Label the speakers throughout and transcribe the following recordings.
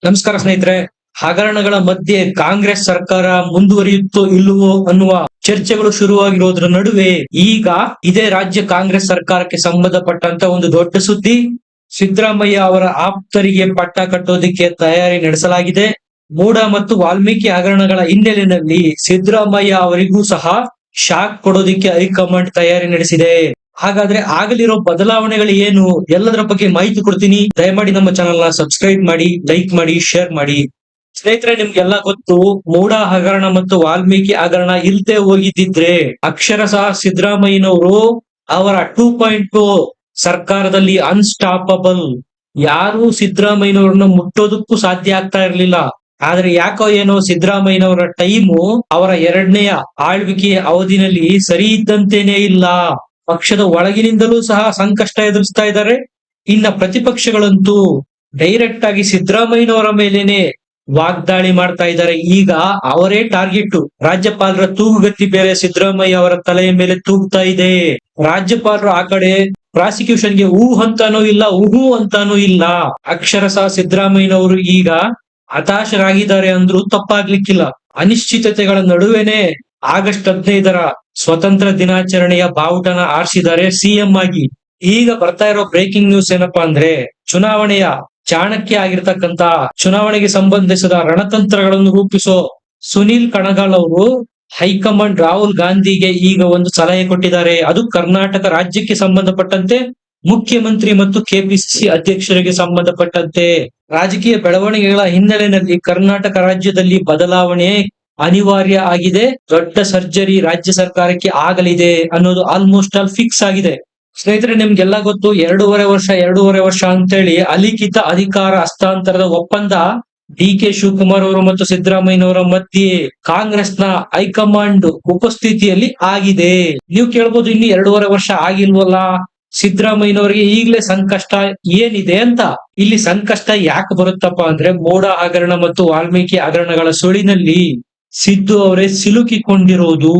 Speaker 1: ನಮಸ್ಕಾರ ಸ್ನೇಹಿತರೆ. ಹಗರಣಗಳ ಮಧ್ಯೆ ಕಾಂಗ್ರೆಸ್ ಸರ್ಕಾರ ಮುಂದುವರಿಯುತ್ತೋ ಇಲ್ಲವೋ ಅನ್ನುವ ಚರ್ಚೆಗಳು ಶುರುವಾಗಿರೋದ್ರ ನಡುವೆ ಈಗ ಇದೇ ರಾಜ್ಯ ಕಾಂಗ್ರೆಸ್ ಸರ್ಕಾರಕ್ಕೆ ಸಂಬಂಧಪಟ್ಟಂತ ಒಂದು ದೊಡ್ಡ ಸುದ್ದಿ. ಸಿದ್ದರಾಮಯ್ಯ ಅವರ ಆಪ್ತರಿಗೆ ಪಟ್ಟ ಕಟ್ಟೋದಕ್ಕೆ ತಯಾರಿ ನಡೆಸಲಾಗಿದೆ. ಮೂಡ ಮತ್ತು ವಾಲ್ಮೀಕಿ ಹಗರಣಗಳ ಹಿನ್ನೆಲೆಯಲ್ಲಿ ಸಿದ್ದರಾಮಯ್ಯ ಅವರಿಗೂ ಸಹ ಶಾಕ್ ಕೊಡೋದಿಕ್ಕೆ ಹೈಕಮಾಂಡ್ ತಯಾರಿ ನಡೆಸಿದೆ. ಹಾಗಾದ್ರೆ ಆಗಲಿರೋ ಬದಲಾವಣೆಗಳು ಏನು, ಎಲ್ಲದರ ಬಗ್ಗೆ ಮಾಹಿತಿ ಕೊಡ್ತೀನಿ. ದಯಮಾಡಿ ನಮ್ಮ ಚಾನೆಲ್ ನ ಸಬ್ಸ್ಕ್ರೈಬ್ ಮಾಡಿ, ಲೈಕ್ ಮಾಡಿ, ಶೇರ್ ಮಾಡಿ. ಸ್ನೇಹಿತರೆ, ನಿಮ್ಗೆಲ್ಲ ಗೊತ್ತು, ಮೂಡ ಹಗರಣ ಮತ್ತು ವಾಲ್ಮೀಕಿ ಹಗರಣ ಇಲ್ದೆ ಹೋಗಿದ್ದಿದ್ರೆ ಅಕ್ಷರಶಃ ಸಿದ್ದರಾಮಯ್ಯನವರು ಅವರ 2.0 ಸರ್ಕಾರದಲ್ಲಿ ಅನ್ಸ್ಟಾಪಬಲ್, ಯಾರು ಸಿದ್ದರಾಮಯ್ಯನವ್ರನ್ನ ಮುಟ್ಟೋದಕ್ಕೂ ಸಾಧ್ಯ ಆಗ್ತಾ ಇರ್ಲಿಲ್ಲ. ಆದ್ರೆ ಯಾಕೋ ಏನೋ ಸಿದ್ದರಾಮಯ್ಯನವರ ಟೈಮು ಅವರ ಎರಡನೆಯ ಆಳ್ವಿಕೆಯ ಅವಧಿನಲ್ಲಿ ಸರಿ ಇದ್ದಂತೇನೆ ಇಲ್ಲ. ಪಕ್ಷದ ಒಳಗಿನಿಂದಲೂ ಸಹ ಸಂಕಷ್ಟ ಎದುರಿಸ್ತಾ ಇದ್ದಾರೆ. ಇನ್ನ ಪ್ರತಿಪಕ್ಷಗಳಂತೂ ಡೈರೆಕ್ಟ್ ಆಗಿ ಸಿದ್ದರಾಮಯ್ಯನವರ ಮೇಲೇನೆ ವಾಗ್ದಾಳಿ ಮಾಡ್ತಾ ಇದ್ದಾರೆ. ಈಗ ಅವರೇ ಟಾರ್ಗೆಟ್. ರಾಜ್ಯಪಾಲರ ತೂಗುಗತ್ತಿ ಬೇರೆ ಸಿದ್ದರಾಮಯ್ಯ ಅವರ ತಲೆಯ ಮೇಲೆ ತೂಗ್ತಾ ಇದೆ. ರಾಜ್ಯಪಾಲರು ಆ ಕಡೆ ಪ್ರಾಸಿಕ್ಯೂಷನ್ಗೆ ಅಂತಾನೂ ಇಲ್ಲ, ಅಂತಾನೂ ಇಲ್ಲ. ಅಕ್ಷರಶಃ ಸಿದ್ದರಾಮಯ್ಯನವರು ಈಗ ಹತಾಶರಾಗಿದ್ದಾರೆ ಅಂದ್ರೂ ತಪ್ಪಾಗ್ಲಿಕ್ಕಿಲ್ಲ. ಅನಿಶ್ಚಿತತೆಗಳ ನಡುವೆನೆ ಆಗಸ್ಟ್ 15ರ ಸ್ವತಂತ್ರ ದಿನಾಚರಣೆಯ ಬಾವುಟನ ಆರಿಸಿದ್ದಾರೆ ಸಿಎಂ ಆಗಿ. ಈಗ ಬರ್ತಾ ಇರೋ ಬ್ರೇಕಿಂಗ್ ನ್ಯೂಸ್ ಏನಪ್ಪಾ ಅಂದ್ರೆ, ಚುನಾವಣೆಯ ಚಾಣಕ್ಯ ಆಗಿರ್ತಕ್ಕಂತ ಚುನಾವಣೆಗೆ ಸಂಬಂಧಿಸಿದ ರಣತಂತ್ರಗಳನ್ನು ರೂಪಿಸೋ ಸುನೀಲ್ ಕಣಗಾಲ್ ಅವರು ಹೈಕಮಾಂಡ್ ರಾಹುಲ್ ಗಾಂಧಿಗೆ ಈಗ ಒಂದು ಸಲಹೆ ಕೊಟ್ಟಿದ್ದಾರೆ. ಅದು ಕರ್ನಾಟಕ ರಾಜ್ಯಕ್ಕೆ ಸಂಬಂಧಪಟ್ಟಂತೆ, ಮುಖ್ಯಮಂತ್ರಿ ಮತ್ತು ಕೆಪಿಸಿಸಿ ಅಧ್ಯಕ್ಷರಿಗೆ ಸಂಬಂಧಪಟ್ಟಂತೆ. ರಾಜಕೀಯ ಬೆಳವಣಿಗೆಗಳ ಹಿನ್ನೆಲೆಯಲ್ಲಿ ಕರ್ನಾಟಕ ರಾಜ್ಯದಲ್ಲಿ ಬದಲಾವಣೆ ಅನಿವಾರ್ಯ ಆಗಿದೆ. ದೊಡ್ಡ ಸರ್ಜರಿ ರಾಜ್ಯ ಸರ್ಕಾರಕ್ಕೆ ಆಗಲಿದೆ ಅನ್ನೋದು ಆಲ್ಮೋಸ್ಟ್ ಆಲ್ ಫಿಕ್ಸ್ ಆಗಿದೆ. ಸ್ನೇಹಿತರೆ, ನಿಮ್ಗೆಲ್ಲ ಗೊತ್ತು, 2.5 ವರ್ಷ ಅಂತೇಳಿ ಅಲಿಖಿತ ಅಧಿಕಾರ ಹಸ್ತಾಂತರದ ಒಪ್ಪಂದ ಡಿ.ಕೆ. ಶಿವಕುಮಾರ್ ಅವರು ಮತ್ತು ಸಿದ್ದರಾಮಯ್ಯನವರ ಮಧ್ಯೆ ಕಾಂಗ್ರೆಸ್ನ ಹೈಕಮಾಂಡ್ ಉಪಸ್ಥಿತಿಯಲ್ಲಿ ಆಗಿದೆ. ನೀವು ಕೇಳ್ಬೋದು, ಇನ್ನು 2.5 ವರ್ಷ ಆಗಿಲ್ವಲ್ಲ, ಸಿದ್ದರಾಮಯ್ಯನವರಿಗೆ ಈಗಲೇ ಸಂಕಷ್ಟ ಏನಿದೆ ಅಂತ. ಇಲ್ಲಿ ಸಂಕಷ್ಟ ಯಾಕೆ ಬರುತ್ತಪ್ಪ ಅಂದ್ರೆ, ಮೋಡ ಹಗರಣ ಮತ್ತು ವಾಲ್ಮೀಕಿ ಹಗರಣಗಳ ಸುಳಿನಲ್ಲಿ ಸಿದ್ದು ಅವರೇ ಸಿಲುಕಿಕೊಂಡಿರೋದು.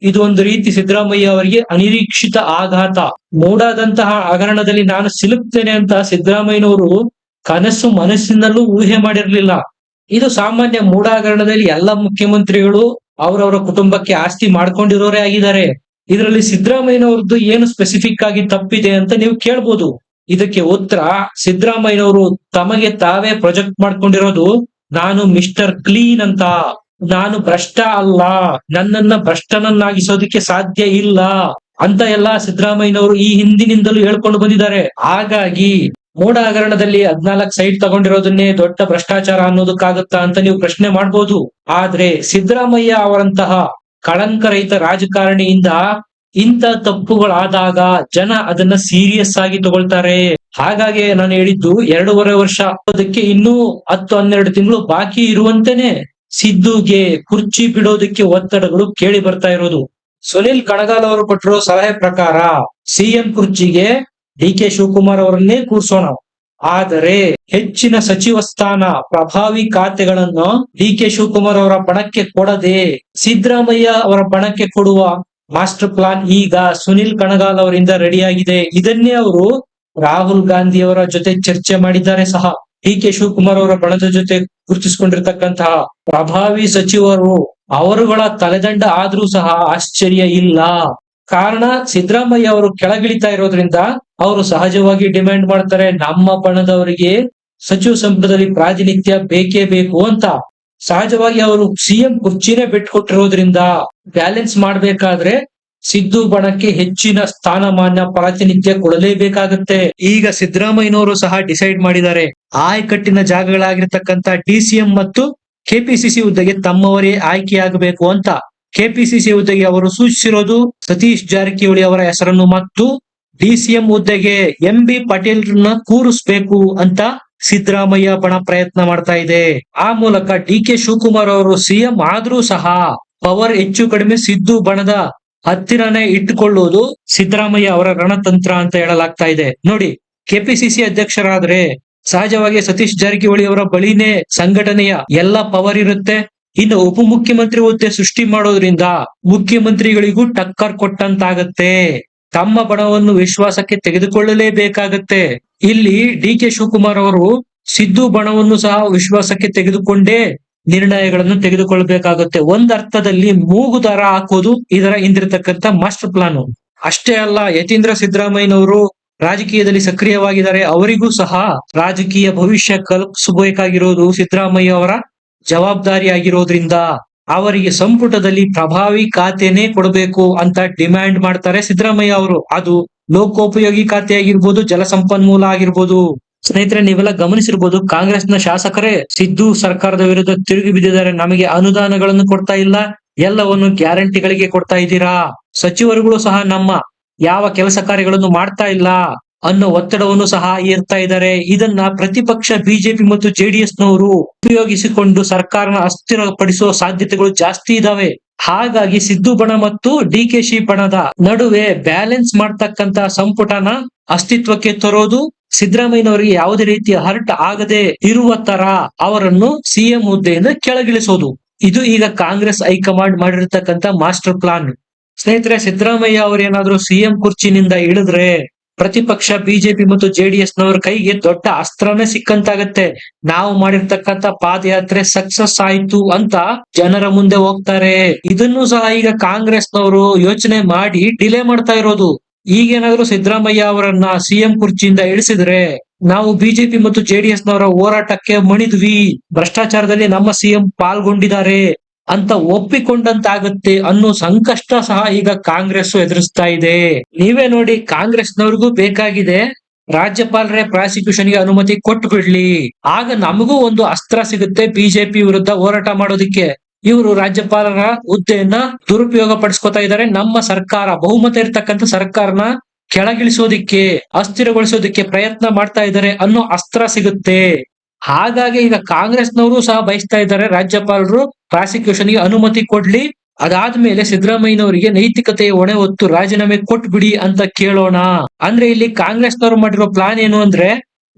Speaker 1: ಇದು ಒಂದು ರೀತಿ ಸಿದ್ದರಾಮಯ್ಯ ಅವರಿಗೆ ಅನಿರೀಕ್ಷಿತ ಆಘಾತ. ಮೂಡಾದಂತಹ ಹಗರಣದಲ್ಲಿ ನಾನು ಸಿಲುಕ್ತೇನೆ ಅಂತ ಸಿದ್ದರಾಮಯ್ಯನವರು ಕನಸು ಮನಸ್ಸಿನಲ್ಲೂ ಊಹೆ ಮಾಡಿರ್ಲಿಲ್ಲ. ಇದು ಸಾಮಾನ್ಯ. ಮೂಡ ಹಗರಣದಲ್ಲಿ ಎಲ್ಲ ಮುಖ್ಯಮಂತ್ರಿಗಳು ಅವರವರ ಕುಟುಂಬಕ್ಕೆ ಆಸ್ತಿ ಮಾಡ್ಕೊಂಡಿರೋರೇ ಆಗಿದ್ದಾರೆ. ಇದರಲ್ಲಿ ಸಿದ್ದರಾಮಯ್ಯನವ್ರದ್ದು ಏನು ಸ್ಪೆಸಿಫಿಕ್ ಆಗಿ ತಪ್ಪಿದೆ ಅಂತ ನೀವು ಕೇಳ್ಬೋದು. ಇದಕ್ಕೆ ಉತ್ತರ, ಸಿದ್ದರಾಮಯ್ಯನವರು ತಮಗೆ ತಾವೇ ಪ್ರೊಜೆಕ್ಟ್ ಮಾಡ್ಕೊಂಡಿರೋದು, ನಾನು ಮಿಸ್ಟರ್ ಕ್ಲೀನ್ ಅಂತ, ನಾನು ಭ್ರಷ್ಟ ಅಲ್ಲ, ನನ್ನನ್ನ ಭ್ರಷ್ಟನನ್ನಾಗಿಸೋದಕ್ಕೆ ಸಾಧ್ಯ ಇಲ್ಲ ಅಂತ ಎಲ್ಲ ಸಿದ್ದರಾಮಯ್ಯನವರು ಈ ಹಿಂದಿನಿಂದಲೂ ಹೇಳ್ಕೊಂಡು ಬಂದಿದ್ದಾರೆ. ಹಾಗಾಗಿ ಮೂಡ ಹಗರಣದಲ್ಲಿ 14 ಸೈಟ್ ತಗೊಂಡಿರೋದನ್ನೇ ದೊಡ್ಡ ಭ್ರಷ್ಟಾಚಾರ ಅನ್ನೋದಕ್ಕಾಗತ್ತಾ ಅಂತ ನೀವು ಪ್ರಶ್ನೆ ಮಾಡ್ಬೋದು. ಆದ್ರೆ ಸಿದ್ದರಾಮಯ್ಯ ಅವರಂತಹ ಕಳಂಕರಹಿತ ರಾಜಕಾರಣಿಯಿಂದ ಇಂಥ ತಪ್ಪುಗಳಾದಾಗ ಜನ ಅದನ್ನ ಸೀರಿಯಸ್ ಆಗಿ ತಗೊಳ್ತಾರೆ. ಹಾಗಾಗಿ ನಾನು ಹೇಳಿದ್ದು, 2.5 ವರ್ಷ ಅದಕ್ಕೆ ಇನ್ನೂ 10-12 ತಿಂಗಳು ಬಾಕಿ ಇರುವಂತೆನೆ ಸಿದ್ದುಗೆ ಕುರ್ಚಿ ಬಿಡೋದಕ್ಕೆ ಒತ್ತಡಗಳು ಕೇಳಿ ಬರ್ತಾ ಇರೋದು. ಸುನಿಲ್ ಕಣಗಾಲ್ ಅವರು ಕೊಟ್ಟಿರೋ ಸಲಹೆ ಪ್ರಕಾರ ಸಿಎಂ ಕುರ್ಚಿಗೆ ಡಿ.ಕೆ. ಶಿವಕುಮಾರ್ ಅವರನ್ನೇ ಕೂರ್ಸೋಣ, ಆದರೆ ಹೆಚ್ಚಿನ ಸಚಿವ ಸ್ಥಾನ, ಪ್ರಭಾವಿ ಖಾತೆಗಳನ್ನು ಡಿ.ಕೆ. ಶಿವಕುಮಾರ್ ಅವರ ಬಣಕ್ಕೆ ಕೊಡದೆ ಸಿದ್ದರಾಮಯ್ಯ ಅವರ ಬಣಕ್ಕೆ ಕೊಡುವ ಮಾಸ್ಟರ್ ಪ್ಲಾನ್ ಈಗ ಸುನಿಲ್ ಕಣಗಾಲ್ ಅವರಿಂದ ರೆಡಿಯಾಗಿದೆ. ಇದನ್ನೇ ಅವರು ರಾಹುಲ್ ಗಾಂಧಿ ಅವರ ಜೊತೆ ಚರ್ಚೆ ಮಾಡಿದ್ದಾರೆ ಸಹ. ಡಿ.ಕೆ. ಶಿವಕುಮಾರ್ ಅವರ ಬಣದ ಜೊತೆ ಗುರುತಿಸಿಕೊಂಡಿರ್ತಕ್ಕಂತಹ ಪ್ರಭಾವಿ ಸಚಿವರು ಅವರುಗಳ ತಲೆದಂಡ ಆದ್ರೂ ಸಹ ಆಶ್ಚರ್ಯ ಇಲ್ಲ. ಕಾರಣ, ಸಿದ್ದರಾಮಯ್ಯ ಅವರು ಕೆಳಗಿಳಿತಾ ಇರೋದ್ರಿಂದ ಅವರು ಸಹಜವಾಗಿ ಡಿಮ್ಯಾಂಡ್ ಮಾಡ್ತಾರೆ, ನಮ್ಮ ಬಣದವರಿಗೆ ಸಚಿವ ಸಂಪುಟದಲ್ಲಿ ಪ್ರಾತಿನಿಧ್ಯ ಬೇಕೇ ಬೇಕು ಅಂತ. ಸಹಜವಾಗಿ ಅವರು ಸಿಎಂ ಕುರ್ಚಿನೇ ಬಿಟ್ಕೊಟ್ಟಿರೋದ್ರಿಂದ ಬ್ಯಾಲೆನ್ಸ್ ಮಾಡ್ಬೇಕಾದ್ರೆ ಸಿದ್ದು ಬಣಕ್ಕೆ ಹೆಚ್ಚಿನ ಸ್ಥಾನಮಾನ, ಪ್ರಾತಿನಿಧ್ಯ ಕೊಡಲೇಬೇಕಾಗುತ್ತೆ. ಈಗ ಸಿದ್ದರಾಮಯ್ಯನವರು ಸಹ ಡಿಸೈಡ್ ಮಾಡಿದ್ದಾರೆ, ಆಯಕಟ್ಟಿನ ಜಾಗಗಳಾಗಿರ್ತಕ್ಕಂಥ ಡಿಸಿಎಂ ಮತ್ತು ಕೆಪಿಸಿಸಿ ಹುದ್ದೆಗೆ ತಮ್ಮವರೇ ಆಯ್ಕೆಯಾಗಬೇಕು ಅಂತ. ಕೆಪಿಸಿಸಿ ಹುದ್ದೆಗೆ ಅವರು ಸೂಚಿಸಿರೋದು ಸತೀಶ್ ಜಾರಕಿಹೊಳಿ ಅವರ ಹೆಸರನ್ನು ಮತ್ತು ಡಿಸಿಎಂ ಹುದ್ದೆಗೆ ಎಂ.ಬಿ. ಪಾಟೀಲ್ರನ್ನ ಕೂರಿಸ್ಬೇಕು ಅಂತ ಸಿದ್ದರಾಮಯ್ಯ ಬಣ ಪ್ರಯತ್ನ ಮಾಡ್ತಾ ಇದೆ. ಆ ಮೂಲಕ ಡಿ.ಕೆ. ಶಿವಕುಮಾರ್ ಅವರು ಸಿಎಂ ಆದ್ರೂ ಸಹ ಪವರ್ ಹೆಚ್ಚು ಕಡಿಮೆ ಸಿದ್ದು ಬಣದ ಹತ್ತಿರನೇ ಇಟ್ಟುಕೊಳ್ಳುವುದು ಸಿದ್ದರಾಮಯ್ಯ ಅವರ ರಣತಂತ್ರ ಅಂತ ಹೇಳಲಾಗ್ತಾ ಇದೆ. ನೋಡಿ, ಕೆಪಿಸಿಸಿ ಅಧ್ಯಕ್ಷರಾದ್ರೆ ಸಹಜವಾಗಿ ಸತೀಶ್ ಜಾರಕಿಹೊಳಿ ಅವರ ಬಳಿನೇ ಸಂಘಟನೆಯ ಎಲ್ಲ ಪವರ್ ಇರುತ್ತೆ. ಇನ್ನು ಉಪಮುಖ್ಯಮಂತ್ರಿ ಹುದ್ದೆ ಸೃಷ್ಟಿ ಮಾಡೋದ್ರಿಂದ ಮುಖ್ಯಮಂತ್ರಿಗಳಿಗೂ ಟಕ್ಕರ್ ಕೊಟ್ಟಂತಾಗತ್ತೆ. ತಮ್ಮ ಬಣವನ್ನು ವಿಶ್ವಾಸಕ್ಕೆ ತೆಗೆದುಕೊಳ್ಳಲೇಬೇಕಾಗತ್ತೆ. ಇಲ್ಲಿ ಡಿ.ಕೆ. ಶಿವಕುಮಾರ್ ಅವರು ಸಿದ್ದು ಬಣವನ್ನು ಸಹ ವಿಶ್ವಾಸಕ್ಕೆ ತೆಗೆದುಕೊಂಡೇ ನಿರ್ಣಯಗಳನ್ನು ತೆಗೆದುಕೊಳ್ಳಬೇಕಾಗುತ್ತೆ. ಒಂದರ್ಥದಲ್ಲಿ ಮೂಗು ದಾರ ಹಾಕೋದು ಇದರ ಹಿಂದಿರತಕ್ಕಂತ ಮಾಸ್ಟರ್ ಪ್ಲಾನ್. ಅಷ್ಟೇ ಅಲ್ಲ, ಯತೀಂದ್ರ ಸಿದ್ದರಾಮಯ್ಯನವರು ರಾಜಕೀಯದಲ್ಲಿ ಸಕ್ರಿಯವಾಗಿದ್ದಾರೆ. ಅವರಿಗೂ ಸಹ ರಾಜಕೀಯ ಭವಿಷ್ಯ ಕಲ್ಪಿಸಬೇಕಾಗಿರೋದು ಸಿದ್ದರಾಮಯ್ಯ ಅವರ ಜವಾಬ್ದಾರಿ ಆಗಿರೋದ್ರಿಂದ ಅವರಿಗೆ ಸಂಪುಟದಲ್ಲಿ ಪ್ರಭಾವಿ ಖಾತೆನೇ ಕೊಡಬೇಕು ಅಂತ ಡಿಮ್ಯಾಂಡ್ ಮಾಡ್ತಾರೆ ಸಿದ್ದರಾಮಯ್ಯ ಅವರು. ಅದು ಲೋಕೋಪಯೋಗಿ ಖಾತೆ ಆಗಿರ್ಬೋದು, ಜಲಸಂಪನ್ಮೂಲ ಆಗಿರ್ಬೋದು. ಸ್ನೇಹಿತರೆ, ನೀವೆಲ್ಲ ಗಮನಿಸಿರ್ಬೋದು, ಕಾಂಗ್ರೆಸ್ನ ಶಾಸಕರೇ ಸಿದ್ದು ಸರ್ಕಾರದ ವಿರುದ್ಧ ತಿರುಗಿ ಬಿದ್ದಿದ್ದಾರೆ. ನಮಗೆ ಅನುದಾನಗಳನ್ನು ಕೊಡ್ತಾ ಇಲ್ಲ, ಎಲ್ಲವನ್ನು ಗ್ಯಾರಂಟಿಗಳಿಗೆ ಕೊಡ್ತಾ ಇದ್ದೀರಾ, ಸಚಿವರುಗಳು ಸಹ ನಮ್ಮ ಯಾವ ಕೆಲಸ ಕಾರ್ಯಗಳನ್ನು ಮಾಡ್ತಾ ಇಲ್ಲ ಅನ್ನೋ ಒತ್ತಡವನ್ನು ಸಹ ಏರ್ತಾ ಇದ್ದಾರೆ. ಇದನ್ನ ಪ್ರತಿಪಕ್ಷ ಬಿಜೆಪಿ ಮತ್ತು ಜೆಡಿಎಸ್ ನವರು ಉಪಯೋಗಿಸಿಕೊಂಡು ಸರ್ಕಾರನ ಅಸ್ಥಿರಪಡಿಸುವ ಸಾಧ್ಯತೆಗಳು ಜಾಸ್ತಿ ಇದಾವೆ. ಹಾಗಾಗಿ ಸಿದ್ದು ಬಣ ಮತ್ತು ಡಿಕೆಶಿ ಬಣದ ನಡುವೆ ಬ್ಯಾಲೆನ್ಸ್ ಮಾಡ್ತಕ್ಕಂತ ಸಂಪುಟನ ಅಸ್ತಿತ್ವಕ್ಕೆ ತರೋದು, ಸಿದ್ದರಾಮಯ್ಯನವರಿಗೆ ಯಾವುದೇ ರೀತಿಯ ಹರ್ಟ್ ಆಗದೆ ಇರುವ ತರ ಅವರನ್ನು ಸಿಎಂ ಹುದ್ದೆಯಿಂದ ಕೆಳಗಿಳಿಸೋದು. ಇದು ಈಗ ಕಾಂಗ್ರೆಸ್ ಹೈಕಮಾಂಡ್ ಮಾಡಿರ್ತಕ್ಕಂತ ಮಾಸ್ಟರ್ ಪ್ಲಾನ್. ಸ್ನೇಹಿತರೆ, ಸಿದ್ದರಾಮಯ್ಯ ಅವರೇನಾದ್ರೂ ಸಿಎಂ ಕುರ್ಚಿನಿಂದ ಇಳಿದ್ರೆ ಪ್ರತಿಪಕ್ಷ ಬಿಜೆಪಿ ಮತ್ತು ಜೆಡಿಎಸ್ ನವರ ಕೈಗೆ ದೊಡ್ಡ ಅಸ್ತ್ರನೇ ಸಿಕ್ಕಂತಾಗತ್ತೆ. ನಾವು ಮಾಡಿರ್ತಕ್ಕಂತ ಪಾದಯಾತ್ರೆ ಸಕ್ಸಸ್ ಆಯ್ತು ಅಂತ ಜನರ ಮುಂದೆ ಹೋಗ್ತಾರೆ. ಇದನ್ನು ಸಹ ಈಗ ಕಾಂಗ್ರೆಸ್ ನವರು ಯೋಚನೆ ಮಾಡಿ ಡಿಲೇ ಮಾಡ್ತಾ ಇರೋದು. ಈಗೇನಾದ್ರೂ ಸಿದ್ದರಾಮಯ್ಯ ಅವರನ್ನ ಸಿಎಂ ಕುರ್ಚಿಯಿಂದ ಇಳಿಸಿದ್ರೆ ನಾವು ಬಿಜೆಪಿ ಮತ್ತು ಜೆಡಿಎಸ್ ನವರ ಹೋರಾಟಕ್ಕೆ ಮಣಿದ್ವಿ, ಭ್ರಷ್ಟಾಚಾರದಲ್ಲಿ ನಮ್ಮ ಸಿಎಂ ಪಾಲ್ಗೊಂಡಿದ್ದಾರೆ ಅಂತ ಒಪ್ಪಿಕೊಂಡಂತಾಗುತ್ತೆ ಅನ್ನೋ ಸಂಕಷ್ಟ ಸಹ ಈಗ ಕಾಂಗ್ರೆಸ್ ಎದುರಿಸ್ತಾ ಇದೆ. ನೀವೇ ನೋಡಿ, ಕಾಂಗ್ರೆಸ್ನವ್ರಿಗೂ ಬೇಕಾಗಿದೆ ರಾಜ್ಯಪಾಲರೇ ಪ್ರಾಸಿಕ್ಯೂಷನ್ಗೆ ಅನುಮತಿ ಕೊಟ್ಟು ಬಿಡ್ಲಿ, ಆಗ ನಮಗೂ ಒಂದು ಅಸ್ತ್ರ ಸಿಗುತ್ತೆ ಬಿಜೆಪಿ ವಿರುದ್ಧ ಹೋರಾಟ ಮಾಡೋದಿಕ್ಕೆ. ಇವರು ರಾಜ್ಯಪಾಲರ ಹುದ್ದೆಯನ್ನ ದುರುಪಯೋಗ ಪಡಿಸ್ಕೊತಾ ಇದ್ದಾರೆ, ನಮ್ಮ ಸರ್ಕಾರ, ಬಹುಮತ ಇರ್ತಕ್ಕಂಥ ಸರ್ಕಾರನ ಕೆಳಗಿಳಿಸೋದಿಕ್ಕೆ, ಅಸ್ಥಿರಗೊಳಿಸೋದಿಕ್ಕೆ ಪ್ರಯತ್ನ ಮಾಡ್ತಾ ಇದ್ದಾರೆ ಅನ್ನೋ ಅಸ್ತ್ರ ಸಿಗುತ್ತೆ. ಹಾಗಾಗಿ ಈಗ ಕಾಂಗ್ರೆಸ್ನವರು ಸಹ ಬಯಸ್ತಾ ಇದ್ದಾರೆ ರಾಜ್ಯಪಾಲರು ಪ್ರಾಸಿಕ್ಯೂಷನ್ಗೆ ಅನುಮತಿ ಕೊಡ್ಲಿ, ಅದಾದ್ಮೇಲೆ ಸಿದ್ದರಾಮಯ್ಯನವರಿಗೆ ನೈತಿಕತೆಯ ಹೊಣೆ ಹೊತ್ತು ರಾಜೀನಾಮೆ ಕೊಟ್ಬಿಡಿ ಅಂತ ಕೇಳೋಣ. ಅಂದ್ರೆ ಇಲ್ಲಿ ಕಾಂಗ್ರೆಸ್ನವರು ಮಾಡಿರೋ ಪ್ಲಾನ್ ಏನು ಅಂದ್ರೆ,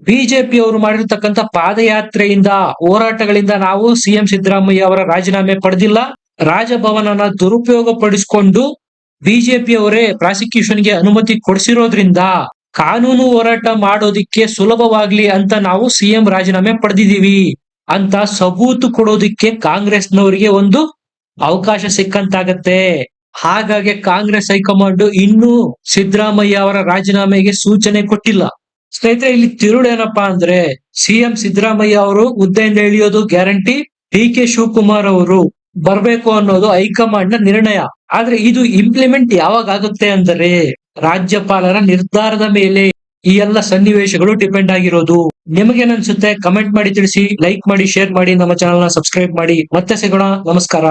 Speaker 1: ಬಿಜೆಪಿ ಅವರು ಮಾಡಿರ್ತಕ್ಕಂಥ ಪಾದಯಾತ್ರೆಯಿಂದ, ಹೋರಾಟಗಳಿಂದ ನಾವು ಸಿಎಂ ಸಿದ್ದರಾಮಯ್ಯ ಅವರ ರಾಜೀನಾಮೆ ಪಡೆದಿಲ್ಲ, ರಾಜಭವನನ ದುರುಪಯೋಗ ಪಡಿಸಿಕೊಂಡು ಬಿಜೆಪಿ ಅವರೇ ಪ್ರಾಸಿಕ್ಯೂಷನ್ಗೆ ಅನುಮತಿ ಕೊಡಿಸಿರೋದ್ರಿಂದ ಕಾನೂನು ಹೋರಾಟ ಮಾಡೋದಿಕ್ಕೆ ಸುಲಭವಾಗ್ಲಿ ಅಂತ ನಾವು ಸಿಎಂ ರಾಜೀನಾಮೆ ಪಡೆದಿದ್ದೀವಿ ಅಂತ ಸಬೂತು ಕೊಡೋದಿಕ್ಕೆ ಕಾಂಗ್ರೆಸ್ನವರಿಗೆ ಒಂದು ಅವಕಾಶ ಸಿಕ್ಕಂತಾಗತ್ತೆ. ಹಾಗಾಗಿ ಕಾಂಗ್ರೆಸ್ ಹೈಕಮಾಂಡ್ ಇನ್ನೂ ಸಿದ್ದರಾಮಯ್ಯ ಅವರ ರಾಜೀನಾಮೆಗೆ ಸೂಚನೆ ಕೊಟ್ಟಿಲ್ಲ. ಸ್ನೇಹಿತರೆ, ಇಲ್ಲಿ ತಿರುಳೇನಪ್ಪಾ ಅಂದ್ರೆ, ಸಿಎಂ ಸಿದ್ದರಾಮಯ್ಯ ಅವರು ಹುದ್ದೆಯಿಂದ ಇಳಿಯೋದು ಗ್ಯಾರಂಟಿ, ಡಿ ಕೆ ಶಿವಕುಮಾರ್ ಅವರು ಬರ್ಬೇಕು ಅನ್ನೋದು ಹೈಕಮಾಂಡ್ ನ ನಿರ್ಣಯ. ಆದ್ರೆ ಇದು ಇಂಪ್ಲಿಮೆಂಟ್ ಯಾವಾಗ ಆಗುತ್ತೆ ಅಂದರೆ ರಾಜ್ಯಪಾಲರ ನಿರ್ಧಾರದ ಮೇಲೆ ಈ ಎಲ್ಲ ಸನ್ನಿವೇಶಗಳು ಡಿಪೆಂಡ್ ಆಗಿರೋದು. ನಿಮಗೇನನ್ಸುತ್ತೆ ಕಮೆಂಟ್ ಮಾಡಿ ತಿಳಿಸಿ, ಲೈಕ್ ಮಾಡಿ, ಶೇರ್ ಮಾಡಿ, ನಮ್ಮ ಚಾನೆಲ್ ನ ಸಬ್ಸ್ಕ್ರೈಬ್ ಮಾಡಿ. ಮತ್ತೆ ಸಿಗೋಣ, ನಮಸ್ಕಾರ.